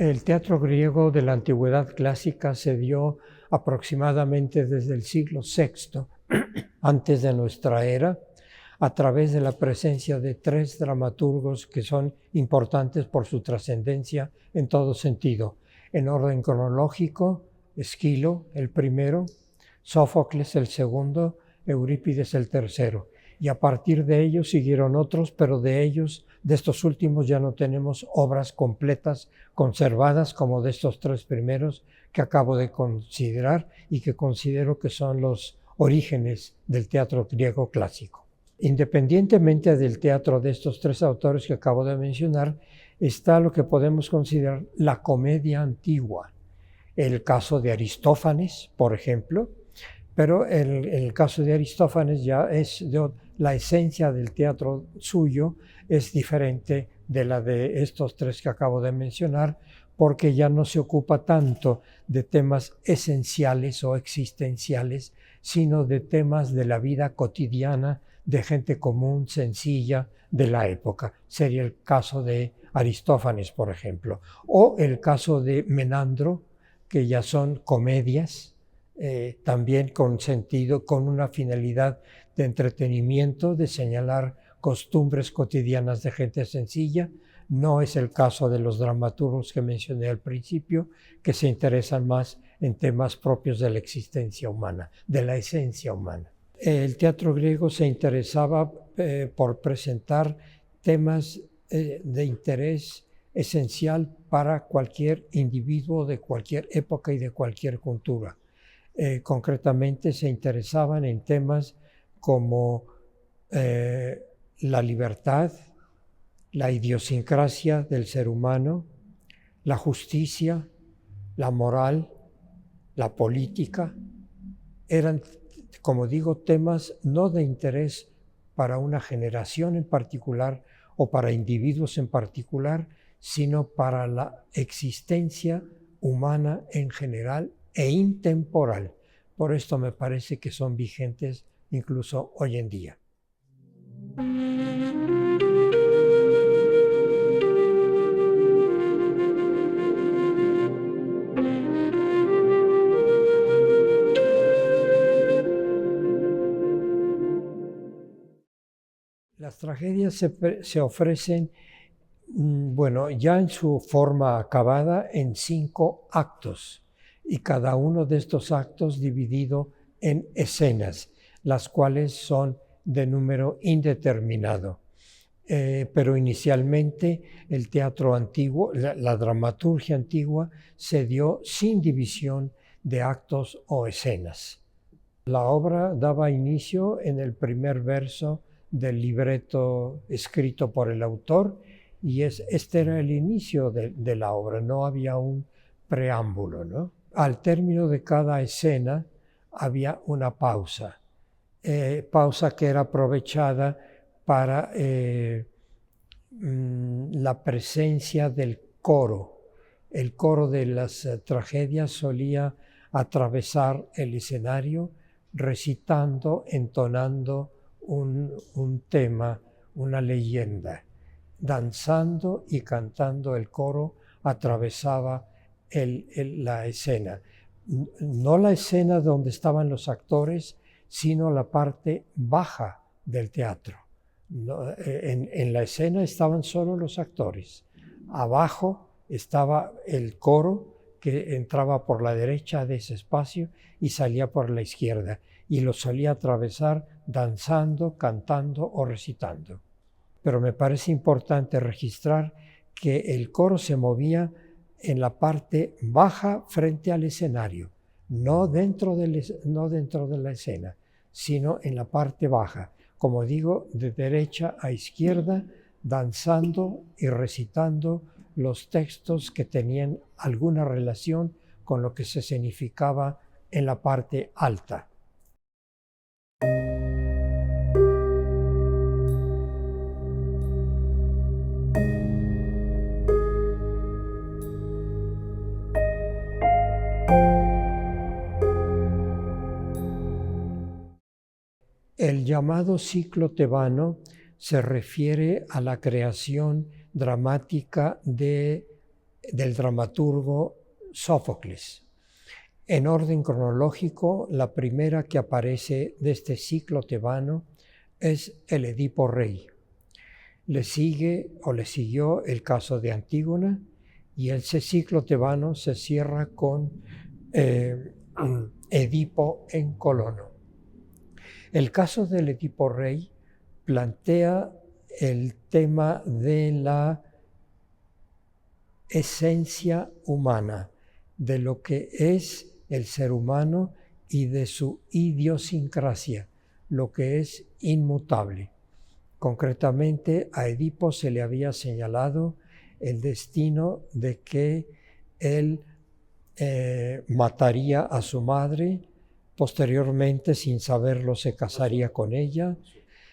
El teatro griego de la antigüedad clásica se dio aproximadamente desde el siglo VI antes de nuestra era, a través de la presencia de tres dramaturgos que son importantes por su trascendencia en todo sentido. En orden cronológico, Esquilo el primero, Sófocles el segundo, Eurípides el tercero. Y a partir de ellos siguieron otros, pero de estos últimos ya no tenemos obras completas conservadas como de estos tres primeros que acabo de considerar y que considero que son los orígenes del teatro griego clásico. Independientemente del teatro de estos tres autores que acabo de mencionar, está lo que podemos considerar la comedia antigua. El caso de Aristófanes, por ejemplo, pero el caso de Aristófanes ya es la esencia del teatro suyo es diferente de la de estos tres que acabo de mencionar, porque ya no se ocupa tanto de temas esenciales o existenciales, sino de temas de la vida cotidiana de gente común, sencilla, de la época. Sería el caso de Aristófanes, por ejemplo, o el caso de Menandro, que ya son comedias, también con sentido, con una finalidad de entretenimiento, de señalar costumbres cotidianas de gente sencilla. No es el caso de los dramaturgos que mencioné al principio, que se interesan más en temas propios de la existencia humana, de la esencia humana. El teatro griego se interesaba por presentar temas de interés esencial para cualquier individuo de cualquier época y de cualquier cultura. Concretamente se interesaban en temas como la libertad, la idiosincrasia del ser humano, la justicia, la moral, la política. Eran, como digo, temas no de interés para una generación en particular o para individuos en particular, sino para la existencia humana en general e intemporal. Por esto me parece que son vigentes incluso hoy en día. Las tragedias se ofrecen, ya en su forma acabada, en 5 actos, y cada uno de estos actos dividido en escenas, las cuales son de número indeterminado. Pero inicialmente el teatro antiguo, la dramaturgia antigua, se dio sin división de actos o escenas. La obra daba inicio en el primer verso del libreto escrito por el autor, y este era el inicio de la obra, no había un preámbulo, ¿no? Al término de cada escena había una pausa, pausa que era aprovechada para la presencia del coro. El coro de las tragedias solía atravesar el escenario recitando, entonando un tema, una leyenda. Danzando y cantando el coro atravesaba la escena. No la escena donde estaban los actores, sino la parte baja del teatro. En la escena estaban solo los actores. Abajo estaba el coro que entraba por la derecha de ese espacio y salía por la izquierda, y lo solía atravesar danzando, cantando o recitando. Pero me parece importante registrar que el coro se movía en la parte baja frente al escenario, no dentro de la escena, sino en la parte baja, como digo, de derecha a izquierda, danzando y recitando los textos que tenían alguna relación con lo que se significaba en la parte alta. El llamado ciclo tebano se refiere a la creación dramática de del dramaturgo Sófocles. En orden cronológico, la primera que aparece de este ciclo tebano es el Edipo Rey. Le siguió el caso de Antígona, y ese ciclo tebano se cierra con Edipo en Colono. El caso del Edipo Rey plantea el tema de la esencia humana, de lo que es el ser humano y de su idiosincrasia, lo que es inmutable. Concretamente, a Edipo se le había señalado el destino de que él mataría a su madre, posteriormente, sin saberlo, se casaría con ella,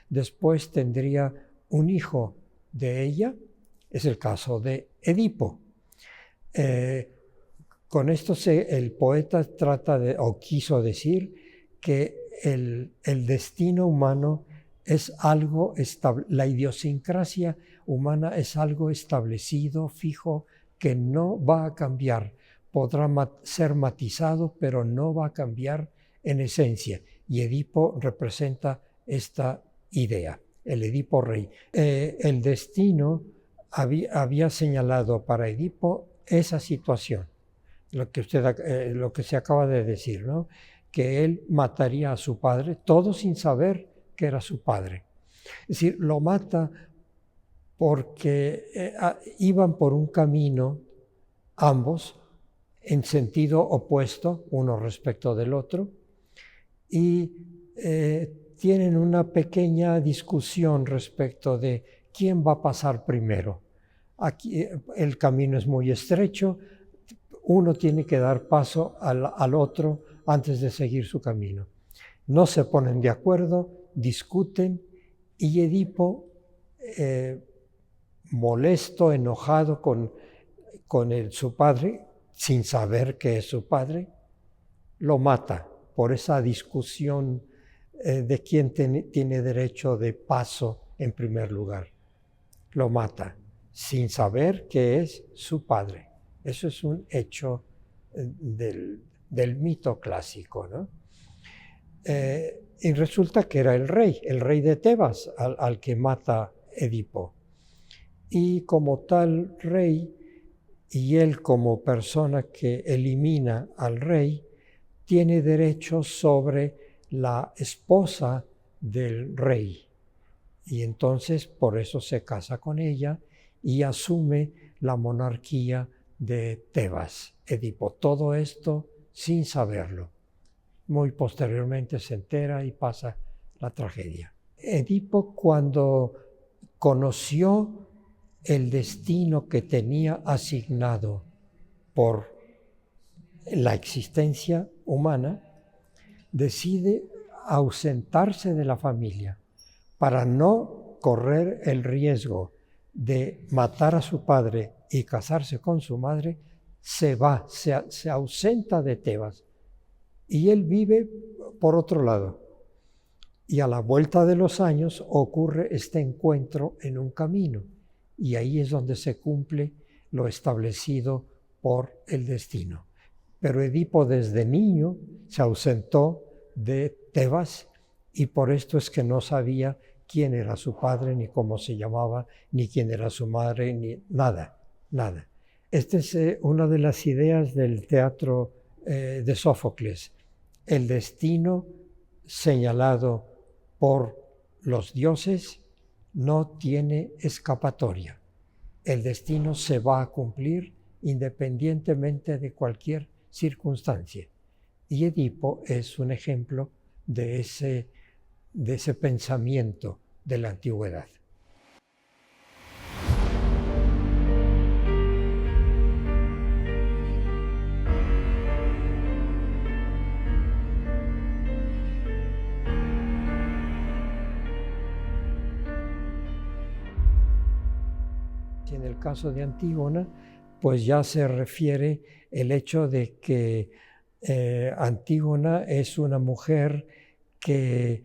después tendría un hijo de ella, es el caso de Edipo. Con esto el poeta quiso decir que el destino humano es algo la idiosincrasia humana es algo establecido, fijo, que no va a cambiar. Podrá ser matizado, pero no va a cambiar en esencia. Y Edipo representa esta idea, el Edipo Rey. El destino había señalado para Edipo esa situación, lo que se acaba de decir, ¿no? Que él mataría a su padre, todo sin saber que era su padre. Es decir, lo mata porque iban por un camino ambos en sentido opuesto, uno respecto del otro, y tienen una pequeña discusión respecto de quién va a pasar primero. Aquí el camino es muy estrecho, uno tiene que dar paso al otro antes de seguir su camino. No se ponen de acuerdo, discuten, y Edipo, molesto, enojado con su padre, sin saber que es su padre, lo mata por esa discusión de quién tiene derecho de paso en primer lugar. Lo mata sin saber que es su padre. Eso es un hecho del mito clásico, ¿no? Y resulta que era el rey de Tebas, al que mata Edipo. Y como tal rey, y él como persona que elimina al rey, tiene derecho sobre la esposa del rey. Y entonces por eso se casa con ella y asume la monarquía de Tebas, Edipo. Todo esto sin saberlo. Muy posteriormente se entera y pasa la tragedia. Edipo, cuando conoció el destino que tenía asignado por la existencia humana, decide ausentarse de la familia para no correr el riesgo de matar a su padre y casarse con su madre. Se ausenta de Tebas y él vive por otro lado. Y a la vuelta de los años ocurre este encuentro en un camino, y ahí es donde se cumple lo establecido por el destino. Pero Edipo desde niño se ausentó de Tebas, y por esto es que no sabía quién era su padre, ni cómo se llamaba, ni quién era su madre, ni nada. Esta es una de las ideas del teatro de Sófocles. El destino señalado por los dioses no tiene escapatoria. El destino se va a cumplir independientemente de cualquier circunstancia. Y Edipo es un ejemplo de ese pensamiento de la antigüedad. En el caso de Antígona, pues ya se refiere el hecho de que Antígona es una mujer que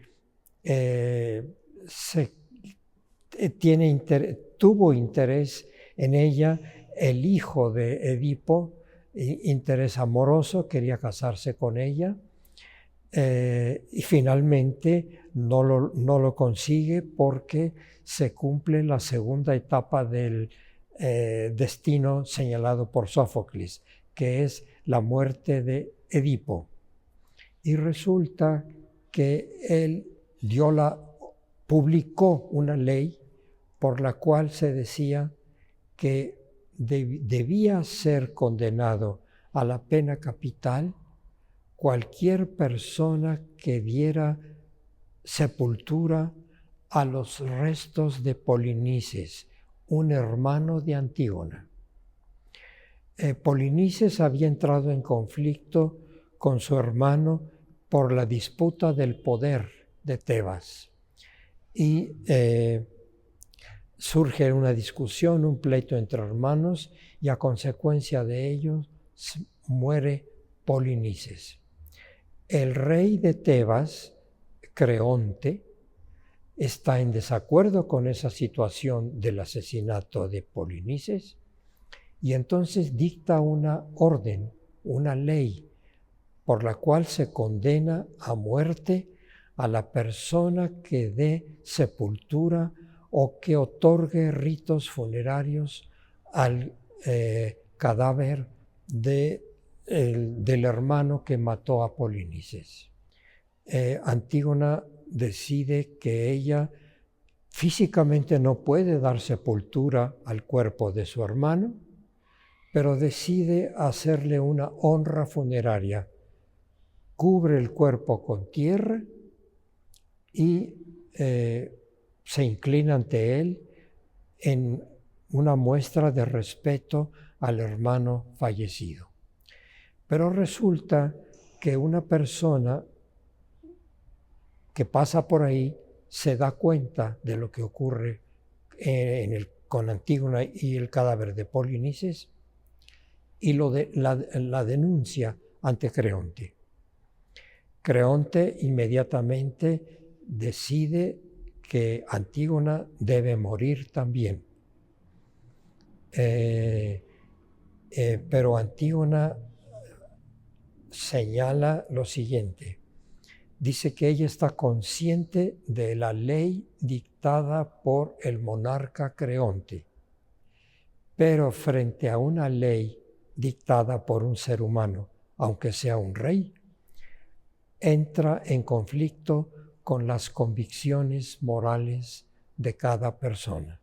tuvo interés en ella el hijo de Edipo, interés amoroso, quería casarse con ella, y finalmente no lo consigue porque se cumple la segunda etapa del destino señalado por Sófocles, que es la muerte de Edipo. Y resulta que él publicó una ley por la cual se decía que debía ser condenado a la pena capital cualquier persona que diera sepultura a los restos de Polinices, un hermano de Antígona. Polinices había entrado en conflicto con su hermano por la disputa del poder de Tebas. Y surge una discusión, un pleito entre hermanos, y a consecuencia de ello muere Polinices. El rey de Tebas, Creonte, está en desacuerdo con esa situación del asesinato de Polinices y entonces dicta una orden, una ley, por la cual se condena a muerte a la persona que dé sepultura o que otorgue ritos funerarios al cadáver del hermano que mató a Polinices. Antígona decide que ella físicamente no puede dar sepultura al cuerpo de su hermano, pero decide hacerle una honra funeraria. Cubre el cuerpo con tierra y se inclina ante él en una muestra de respeto al hermano fallecido. Pero resulta que una persona que pasa por ahí se da cuenta de lo que ocurre con Antígona y el cadáver de Polinices y la denuncia ante Creonte. Creonte inmediatamente decide que Antígona debe morir también. Pero Antígona señala lo siguiente. Dice que ella está consciente de la ley dictada por el monarca Creonte, pero frente a una ley dictada por un ser humano, aunque sea un rey, entra en conflicto con las convicciones morales de cada persona.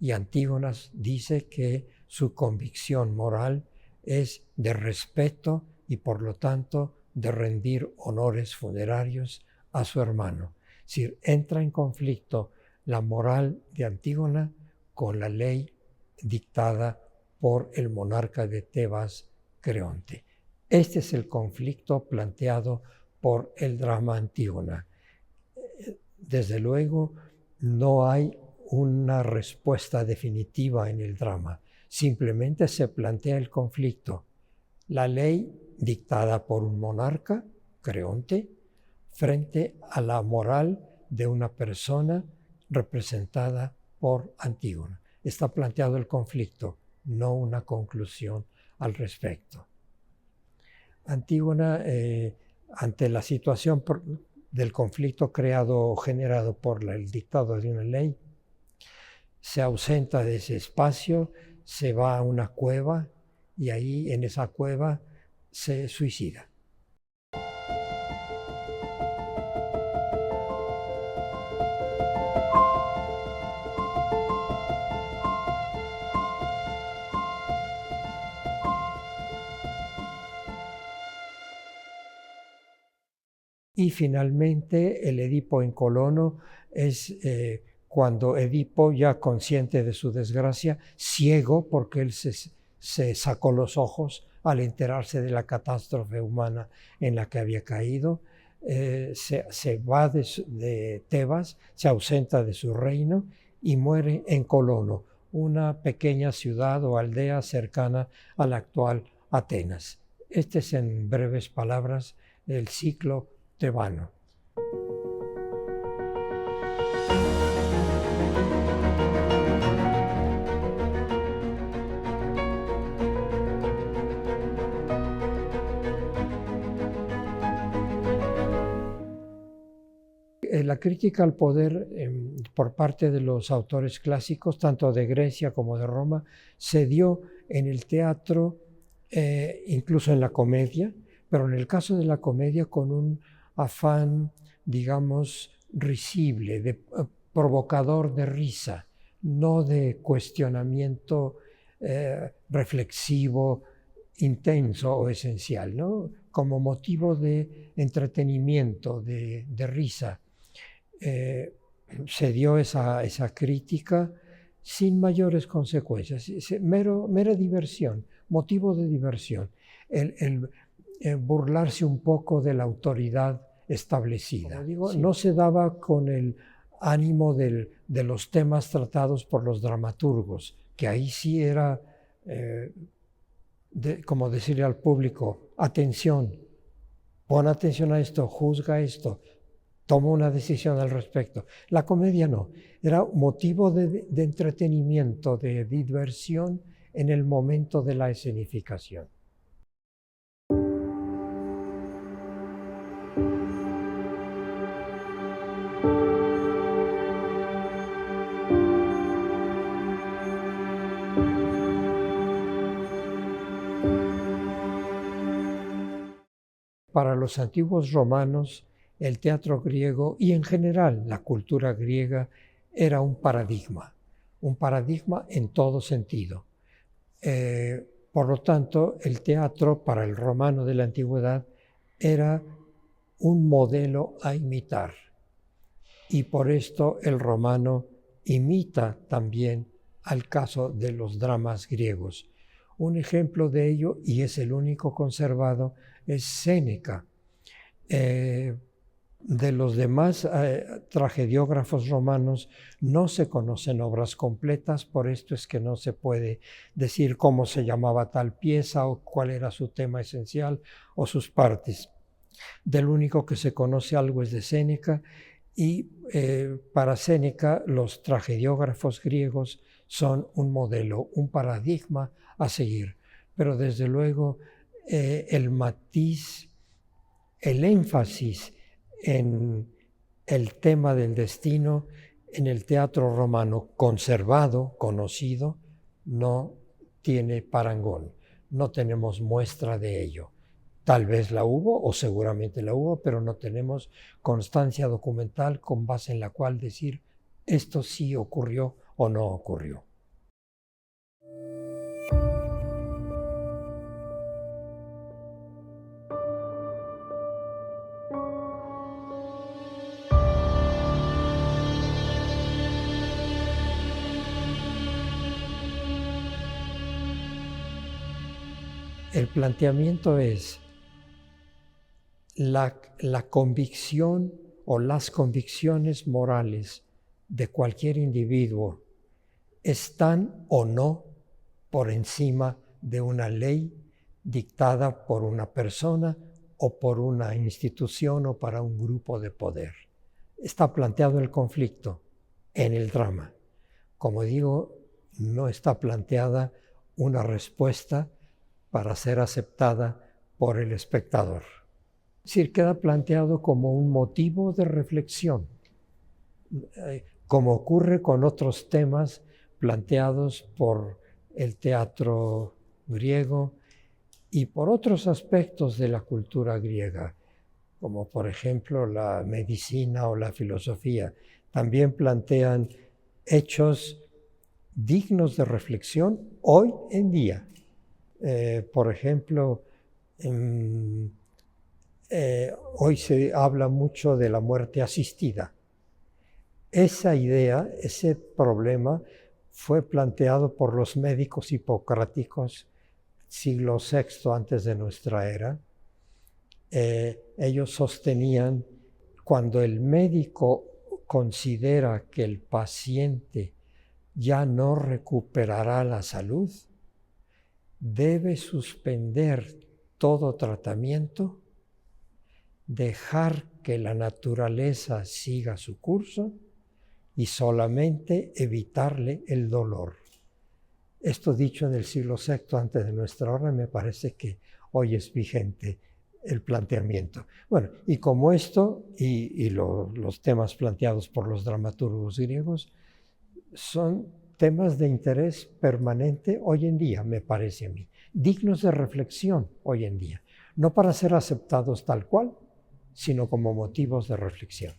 Y Antígona dice que su convicción moral es de respeto y por lo tanto de rendir honores funerarios a su hermano. Es decir, entra en conflicto la moral de Antígona con la ley dictada por el monarca de Tebas, Creonte. Este es el conflicto planteado por el drama Antígona. Desde luego, no hay una respuesta definitiva en el drama. Simplemente se plantea el conflicto. La ley dictada por un monarca, Creonte, frente a la moral de una persona representada por Antígona. Está planteado el conflicto, no una conclusión al respecto. Antígona, ante la situación del conflicto creado o generado por el dictado de una ley, se ausenta de ese espacio, se va a una cueva y ahí en esa cueva se suicida. Y finalmente el Edipo en Colono es cuando Edipo, ya consciente de su desgracia, ciego porque él se sacó los ojos al enterarse de la catástrofe humana en la que había caído, se va de Tebas, se ausenta de su reino y muere en Colono, una pequeña ciudad o aldea cercana a la actual Atenas. Este es, en breves palabras, el ciclo tebano. La crítica al poder por parte de los autores clásicos, tanto de Grecia como de Roma, se dio en el teatro, incluso en la comedia, pero en el caso de la comedia con un afán, digamos, risible, provocador de risa, no de cuestionamiento reflexivo, intenso o esencial, ¿no? Como motivo de entretenimiento, de risa. Se dio esa crítica sin mayores consecuencias, mera diversión, motivo de diversión, el burlarse un poco de la autoridad establecida. Como digo, sí. No se daba con el ánimo de los temas tratados por los dramaturgos, que ahí sí era como decirle al público, atención, pon atención a esto, juzga esto, toma una decisión al respecto. La comedia no, era motivo de entretenimiento, de diversión en el momento de la escenificación. Para los antiguos romanos, el teatro griego y en general la cultura griega era un paradigma en todo sentido. Por lo tanto, el teatro para el romano de la antigüedad era un modelo a imitar. Y por esto el romano imita también al caso de los dramas griegos. Un ejemplo de ello, y es el único conservado, es Séneca. De los demás tragediógrafos romanos no se conocen obras completas, por esto es que no se puede decir cómo se llamaba tal pieza o cuál era su tema esencial o sus partes. Del único que se conoce algo es de Séneca, y para Séneca los tragediógrafos griegos son un modelo, un paradigma a seguir. Pero desde luego el matiz, el énfasis en el tema del destino en el teatro romano conservado, conocido, no tiene parangón. No tenemos muestra de ello. Tal vez la hubo o seguramente la hubo, pero no tenemos constancia documental con base en la cual decir esto sí ocurrió o no ocurrió. El planteamiento es la convicción o las convicciones morales de cualquier individuo están o no por encima de una ley dictada por una persona o por una institución o para un grupo de poder. Está planteado el conflicto en el drama. Como digo, no está planteada una respuesta para ser aceptada por el espectador. Es decir, queda planteado como un motivo de reflexión, como ocurre con otros temas planteados por el teatro griego y por otros aspectos de la cultura griega, como por ejemplo la medicina o la filosofía. También plantean hechos dignos de reflexión hoy en día. Por ejemplo, hoy se habla mucho de la muerte asistida. Esa idea, ese problema, fue planteado por los médicos hipocráticos siglo VI antes de nuestra era. Ellos sostenían, cuando el médico considera que el paciente ya no recuperará la salud, debe suspender todo tratamiento, dejar que la naturaleza siga su curso y solamente evitarle el dolor. Esto dicho en el siglo VI antes de nuestra hora me parece que hoy es vigente el planteamiento. Bueno, y como esto y los temas planteados por los dramaturgos griegos son temas de interés permanente hoy en día, me parece a mí, dignos de reflexión hoy en día, no para ser aceptados tal cual, sino como motivos de reflexión.